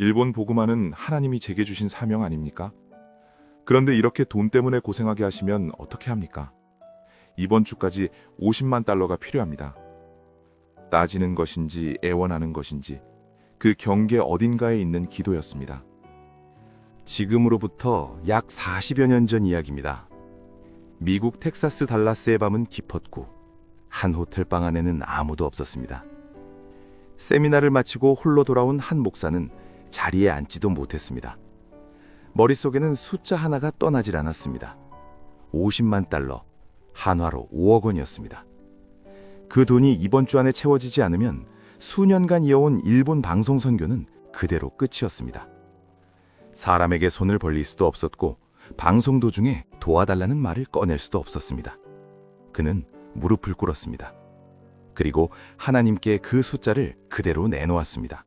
일본 보그마는 하나님이 제게 주신 사명 아닙니까? 그런데 이렇게 돈 때문에 고생하게 하시면 어떻게 합니까? 이번 주까지 50만 달러가 필요합니다. 따지는 것인지 애원하는 것인지 그 경계 어딘가에 있는 기도였습니다. 지금으로부터 약 40여 년 전 이야기입니다. 미국 텍사스 달라스의 밤은 깊었고 한 호텔방 안에는 아무도 없었습니다. 세미나를 마치고 홀로 돌아온 한 목사는 자리에 앉지도 못했습니다. 머릿속에는 숫자 하나가 떠나질 않았습니다. 50만 달러, 한화로 5억 원이었습니다. 그 돈이 이번 주 안에 채워지지 않으면 수년간 이어온 일본 방송 선교는 그대로 끝이었습니다. 사람에게 손을 벌릴 수도 없었고 방송 도중에 도와달라는 말을 꺼낼 수도 없었습니다. 그는 무릎을 꿇었습니다. 그리고 하나님께 그 숫자를 그대로 내놓았습니다.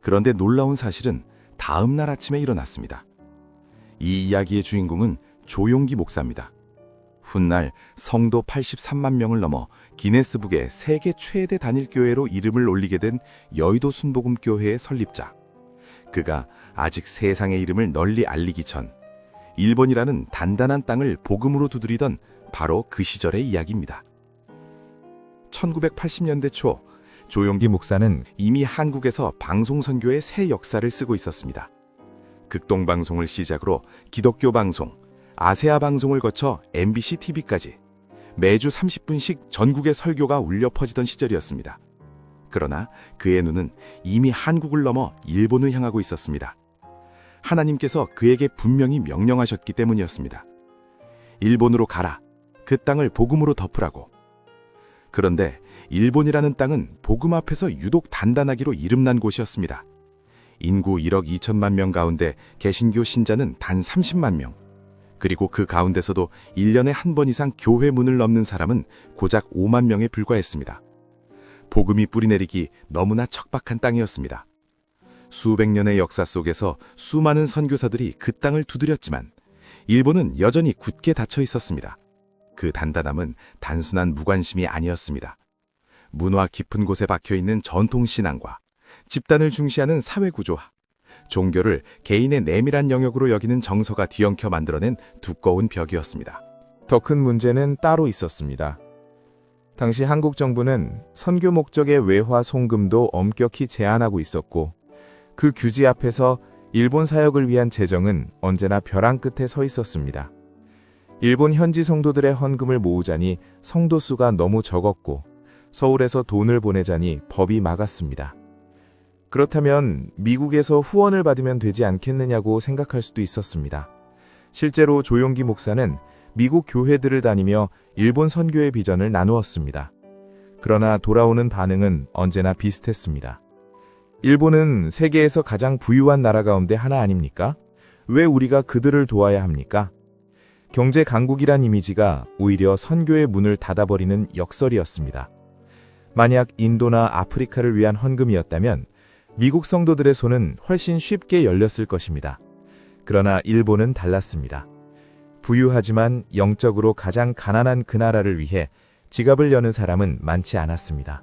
그런데 놀라운 사실은 다음 날 아침에 일어났습니다. 이 이야기의 주인공은 조용기 목사입니다. 훗날 성도 83만 명을 넘어 기네스북에 세계 최대 단일교회로 이름을 올리게 된 여의도 순복음교회의 설립자. 그가 아직 세상의 이름을 널리 알리기 전 일본이라는 단단한 땅을 복음으로 두드리던 바로 그 시절의 이야기입니다. 1980년대 초 조용기 목사는 이미 한국에서 방송선교의 새 역사를 쓰고 있었습니다. 극동방송을 시작으로 기독교 방송, 아세아 방송을 거쳐 MBC TV까지 매주 30분씩 전국의 설교가 울려 퍼지던 시절이었습니다. 그러나 그의 눈은 이미 한국을 넘어 일본을 향하고 있었습니다. 하나님께서 그에게 분명히 명령하셨기 때문이었습니다. 일본으로 가라. 그 땅을 복음으로 덮으라고. 그런데 일본이라는 땅은 복음 앞에서 유독 단단하기로 이름난 곳이었습니다. 인구 1억 2천만 명 가운데 개신교 신자는 단 30만 명. 그리고 그 가운데서도 1년에 한 번 이상 교회 문을 넘는 사람은 고작 5만 명에 불과했습니다. 복음이 뿌리내리기 너무나 척박한 땅이었습니다. 수백 년의 역사 속에서 수많은 선교사들이 그 땅을 두드렸지만 일본은 여전히 굳게 닫혀 있었습니다. 그 단단함은 단순한 무관심이 아니었습니다. 문화 깊은 곳에 박혀있는 전통신앙과 집단을 중시하는 사회구조, 종교를 개인의 내밀한 영역으로 여기는 정서가 뒤엉켜 만들어낸 두꺼운 벽이었습니다. 더 큰 문제는 따로 있었습니다. 당시 한국 정부는 선교 목적의 외화 송금도 엄격히 제한하고 있었고 그 규제 앞에서 일본 사역을 위한 재정은 언제나 벼랑 끝에 서 있었습니다. 일본 현지 성도들의 헌금을 모으자니 성도 수가 너무 적었고 서울에서 돈을 보내자니 법이 막았습니다. 그렇다면 미국에서 후원을 받으면 되지 않겠느냐고 생각할 수도 있었습니다. 실제로 조용기 목사는 미국 교회들을 다니며 일본 선교의 비전을 나누었습니다. 그러나 돌아오는 반응은 언제나 비슷했습니다. 일본은 세계에서 가장 부유한 나라 가운데 하나 아닙니까? 왜 우리가 그들을 도와야 합니까? 경제 강국이란 이미지가 오히려 선교의 문을 닫아버리는 역설이었습니다. 만약 인도나 아프리카를 위한 헌금이었다면 미국 성도들의 손은 훨씬 쉽게 열렸을 것입니다. 그러나 일본은 달랐습니다. 부유하지만 영적으로 가장 가난한 그 나라를 위해 지갑을 여는 사람은 많지 않았습니다.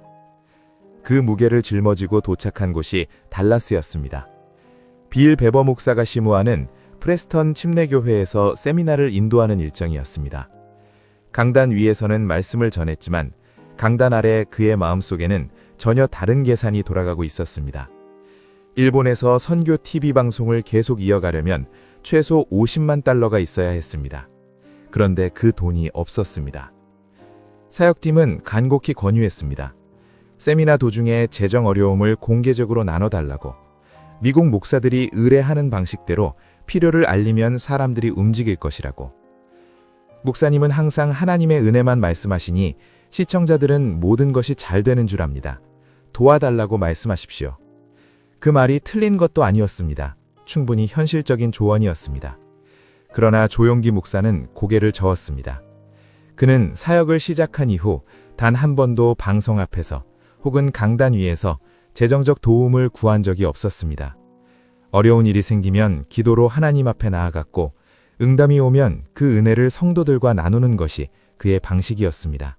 그 무게를 짊어지고 도착한 곳이 달라스였습니다. 빌 베버 목사가 심우하는 프레스턴 침례교회에서 세미나를 인도하는 일정이었습니다. 강단 위에서는 말씀을 전했지만 강단 아래 그의 마음속에는 전혀 다른 계산이 돌아가고 있었습니다. 일본에서 선교 TV 방송을 계속 이어가려면 최소 50만 달러가 있어야 했습니다. 그런데 그 돈이 없었습니다. 사역팀은 간곡히 권유했습니다. 세미나 도중에 재정 어려움을 공개적으로 나눠달라고. 미국 목사들이 의뢰하는 방식대로 필요를 알리면 사람들이 움직일 것이라고. 목사님은 항상 하나님의 은혜만 말씀하시니 시청자들은 모든 것이 잘 되는 줄 압니다. 도와달라고 말씀하십시오. 그 말이 틀린 것도 아니었습니다. 충분히 현실적인 조언이었습니다. 그러나 조용기 목사는 고개를 저었습니다. 그는 사역을 시작한 이후 단 한 번도 방송 앞에서 혹은 강단 위에서 재정적 도움을 구한 적이 없었습니다. 어려운 일이 생기면 기도로 하나님 앞에 나아갔고 응답이 오면 그 은혜를 성도들과 나누는 것이 그의 방식이었습니다.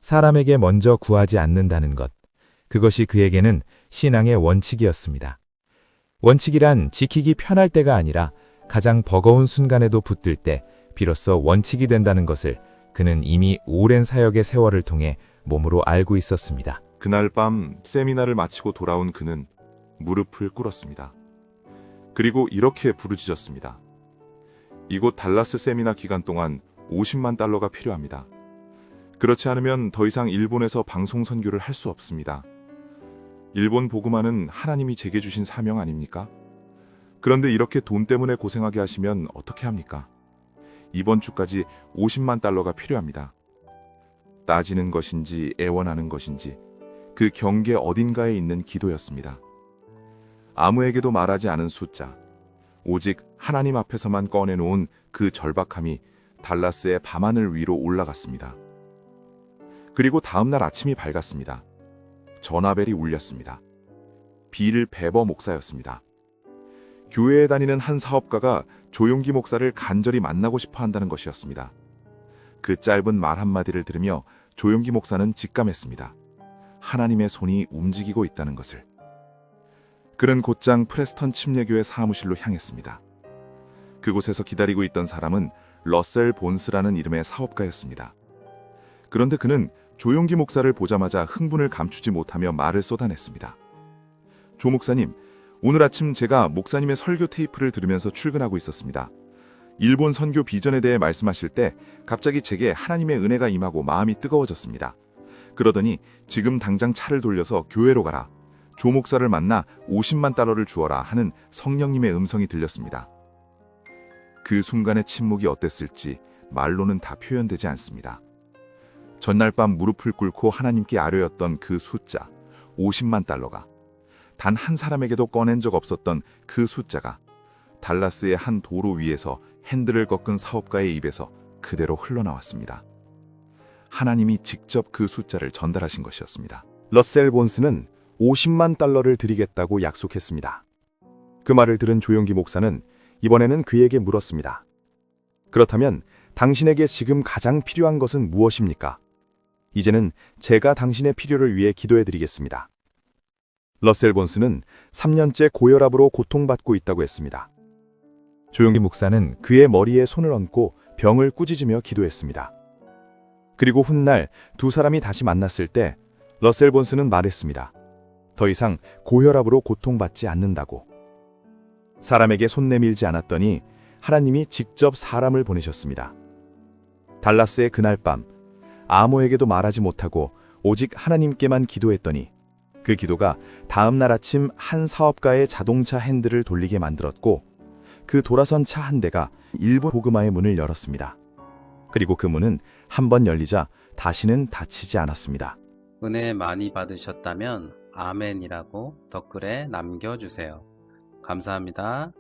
사람에게 먼저 구하지 않는다는 것, 그것이 그에게는 신앙의 원칙이었습니다. 원칙이란 지키기 편할 때가 아니라 가장 버거운 순간에도 붙들 때 비로소 원칙이 된다는 것을 그는 이미 오랜 사역의 세월을 통해 몸으로 알고 있었습니다. 그날 밤 세미나를 마치고 돌아온 그는 무릎을 꿇었습니다. 그리고 이렇게 부르짖었습니다. 이곳 달라스 세미나 기간 동안 50만 달러가 필요합니다. 그렇지 않으면 더 이상 일본에서 방송 선교를 할 수 없습니다. 일본 복음화는 하나님이 제게 주신 사명 아닙니까? 그런데 이렇게 돈 때문에 고생하게 하시면 어떻게 합니까? 이번 주까지 50만 달러가 필요합니다. 따지는 것인지 애원하는 것인지 그 경계 어딘가에 있는 기도였습니다. 아무에게도 말하지 않은 숫자, 오직 하나님 앞에서만 꺼내놓은 그 절박함이 달라스의 밤하늘 위로 올라갔습니다. 그리고 다음날 아침이 밝았습니다. 전화벨이 울렸습니다. 빌 베버 목사였습니다. 교회에 다니는 한 사업가가 조용기 목사를 간절히 만나고 싶어 한다는 것이었습니다. 그 짧은 말 한마디를 들으며 조용기 목사는 직감했습니다. 하나님의 손이 움직이고 있다는 것을. 그는 곧장 프레스턴 침례교회 사무실로 향했습니다. 그곳에서 기다리고 있던 사람은 러셀 본스라는 이름의 사업가였습니다. 그런데 그는 조용기 목사를 보자마자 흥분을 감추지 못하며 말을 쏟아냈습니다. 조 목사님, 오늘 아침 제가 목사님의 설교 테이프를 들으면서 출근하고 있었습니다. 일본 선교 비전에 대해 말씀하실 때 갑자기 제게 하나님의 은혜가 임하고 마음이 뜨거워졌습니다. 그러더니 지금 당장 차를 돌려서 교회로 가라. 조 목사를 만나 50만 달러를 주어라 하는 성령님의 음성이 들렸습니다. 그 순간의 침묵이 어땠을지 말로는 다 표현되지 않습니다. 전날 밤 무릎을 꿇고 하나님께 아뢰었던 그 숫자, 50만 달러가 단 한 사람에게도 꺼낸 적 없었던 그 숫자가 달라스의 한 도로 위에서 핸들을 꺾은 사업가의 입에서 그대로 흘러나왔습니다. 하나님이 직접 그 숫자를 전달하신 것이었습니다. 러셀 본스는 50만 달러를 드리겠다고 약속했습니다. 그 말을 들은 조용기 목사는 이번에는 그에게 물었습니다. 그렇다면 당신에게 지금 가장 필요한 것은 무엇입니까? 이제는 제가 당신의 필요를 위해 기도해드리겠습니다. 러셀 본스는 3년째 고혈압으로 고통받고 있다고 했습니다. 조용기 목사는 그의 머리에 손을 얹고 병을 꾸짖으며 기도했습니다. 그리고 훗날 두 사람이 다시 만났을 때 러셀 본스는 말했습니다. 더 이상 고혈압으로 고통받지 않는다고. 사람에게 손 내밀지 않았더니 하나님이 직접 사람을 보내셨습니다. 달라스의 그날 밤 아무에게도 말하지 못하고 오직 하나님께만 기도했더니 그 기도가 다음 날 아침 한 사업가의 자동차 핸들을 돌리게 만들었고 그 돌아선 차 한 대가 일본 복음화의 문을 열었습니다. 그리고 그 문은 한 번 열리자 다시는 닫히지 않았습니다. 은혜 많이 받으셨다면 아멘이라고 댓글에 남겨주세요. 감사합니다.